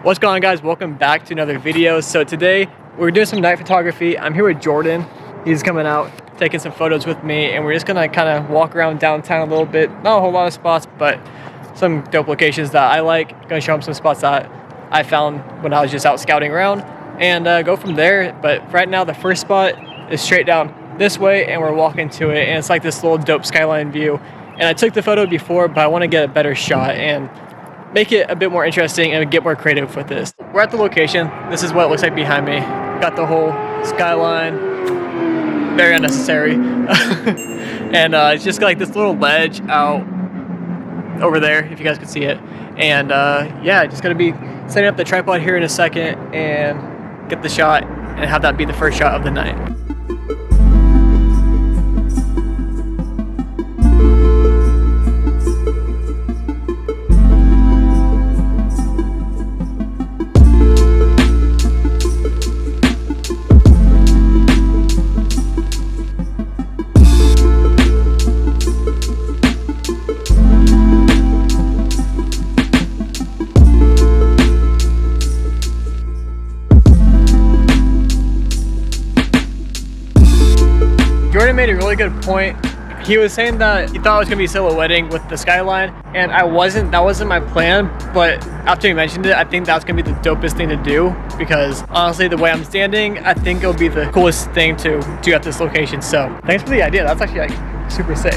What's going on, guys? Welcome back to another video. So today we're doing some night photography. I'm here with Jordan. He's coming out, taking some photos with me, and we're just gonna kind of walk around downtown a little bit. Not a whole lot of spots, but some dope locations that I like. Gonna show him some spots that I found when I was just out scouting around and go from there. But right now the first spot is straight down this way and we're walking to it, and it's like this little dope skyline view. And I took the photo before, but I want to get a better shot and make it a bit more interesting and get more creative with this. We're at the location. This is what it looks like behind me. Got the whole skyline, very unnecessary. And it's just like this little ledge out over there, if you guys can see it. And yeah, just gonna be setting up the tripod here in a second and get the shot and have that be the first shot of the night. Jordan made a really good point. He was saying that he thought it was gonna be silhouetting with the skyline, and that wasn't my plan, but after he mentioned it, I think that's gonna be the dopest thing to do, because honestly, the way I'm standing, I think it'll be the coolest thing to do at this location. So thanks for the idea. That's actually like super sick.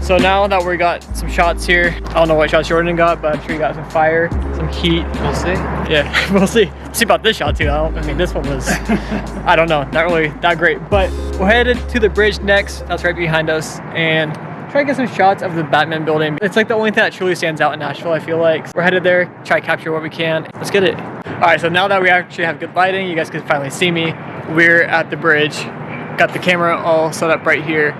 So now that we got some shots here, I don't know what shots Jordan got, but I'm sure he got some fire, some heat. We'll see. Yeah, we'll see. We'll see about this shot too. I mean, this one was, I don't know, not really that great. But we're headed to the bridge next. That's right behind us. And try to get some shots of the Batman building. It's like the only thing that truly stands out in Nashville, I feel like. We're headed there, try to capture what we can. Let's get it. All right, so now that we actually have good lighting, you guys can finally see me. We're at the bridge. Got the camera all set up right here.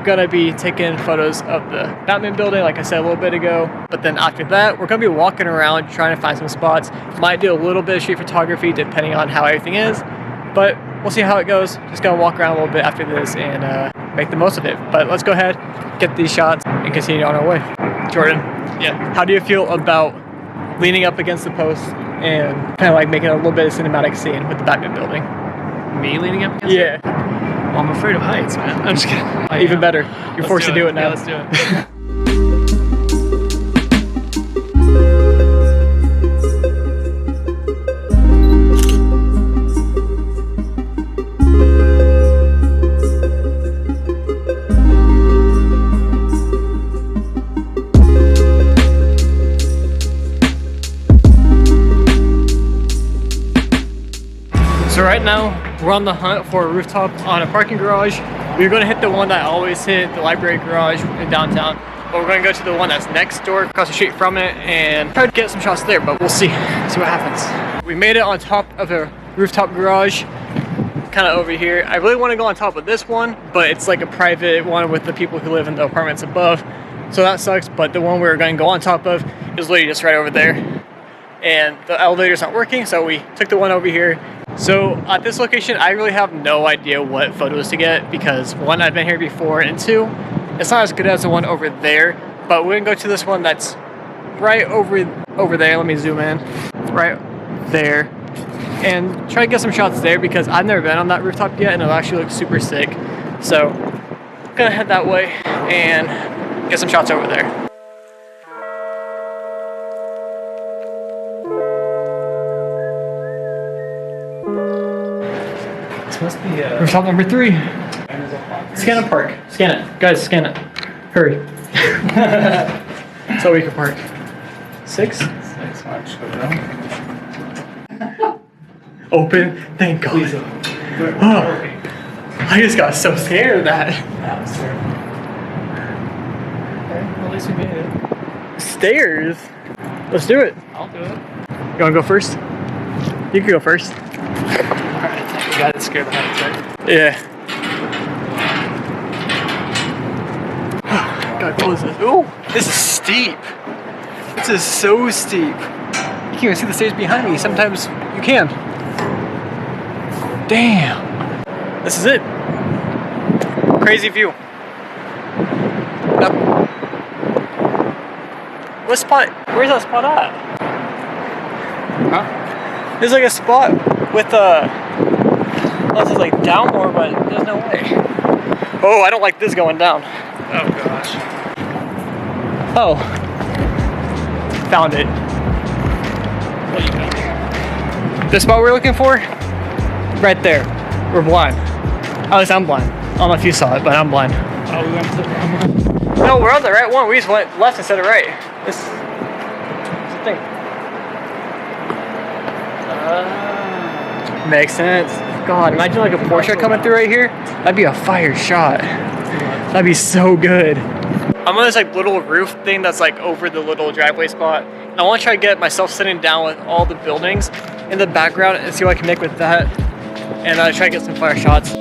Gonna be taking photos of the Batman building, like I said a little bit ago. But then after that, we're gonna be walking around trying to find some spots. Might do a little bit of street photography depending on how everything is, but we'll see how it goes. Just gonna walk around a little bit after this and make the most of it. But let's go ahead, get these shots, and continue on our way. Jordan, yeah, how do you feel about leaning up against the post and kind of like making a little bit of cinematic scene with the Batman building? Me leaning up against it? Well, I'm afraid of heights, man. I'm just kidding. Even better. You're forced to do it now. Yeah, let's do it. So right now, we're on the hunt for a rooftop on a parking garage. We're gonna hit the one that I always hit, the library garage in downtown. But we're gonna go to the one that's next door, across the street from it, and try to get some shots there, but we'll see what happens. We made it on top of a rooftop garage, kind of over here. I really wanna go on top of this one, but it's like a private one with the people who live in the apartments above. So that sucks, but the one we're gonna go on top of is literally just right over there. And the elevator's not working, so we took the one over here. So at this location, I really have no idea what photos to get, because one, I've been here before, and two, it's not as good as the one over there. But we're gonna go to this one that's right over there. Let me zoom in. Right there. And try to get some shots there, because I've never been on that rooftop yet and it'll actually look super sick. So I'm gonna head that way and get some shots over there. This must be rooftop number 3. Scan a park. Scan it. Guys, scan it. Hurry. So we can park. 6? 6. Watch. Open. Thank God. Please. Oh, I just got so scared of that. That was terrible. Okay, well, at least we made it. Stairs? Let's do it. I'll do it. You wanna go first? You can go first. Alright, we gotta scare the heights, right? Yeah. Oh, ooh, this is steep. This is so steep. You can't even see the stairs behind me. Sometimes you can. Damn. This is it. Crazy view. Yep. What spot? Where's that spot at? Huh? There's like a spot with unless it's like down more, but there's no way. Oh, I don't like this going down. Oh gosh. Oh. Found it. What you got? The spot we're looking for? Right there. We're blind. At least I'm blind. I don't know if you saw it, but I'm blind. Oh, we went to the wrong one. No, we're on the right one. We just went left instead of right. This thing. Makes sense. God, imagine like a Porsche coming through right here. That'd be a fire shot. That'd be so good. I'm on this like little roof thing that's like over the little driveway spot. And I want to try to get myself sitting down with all the buildings in the background and see what I can make with that. And try to get some fire shots.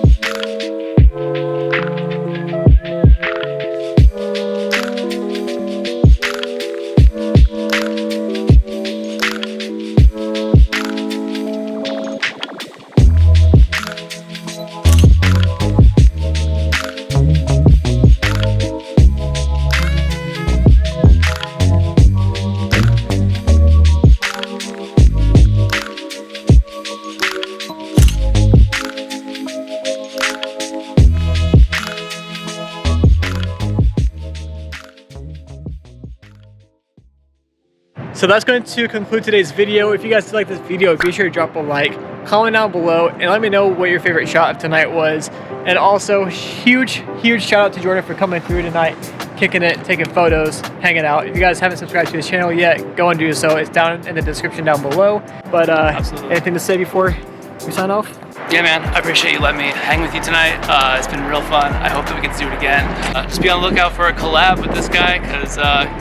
So that's going to conclude today's video. If you guys like this video, be sure to drop a like, comment down below, and let me know what your favorite shot of tonight was. And also, huge shout out to Jordan for coming through tonight, kicking it, taking photos, hanging out. If you guys haven't subscribed to his channel yet, go and do so. It's down in the description down below. But anything to say before we sign off? Yeah, man, I appreciate you letting me hang with you tonight. It's been real fun. I hope that we can do it again. Just be on the lookout for a collab with this guy, because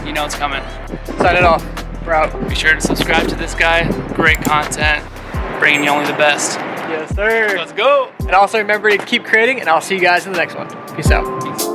you know it's coming. Sign it off. We're out. Be sure to subscribe to this guy. Great content, bringing you only the best. Yes, sir. Let's go. And also remember to keep creating, and I'll see you guys in the next one. Peace out. Peace.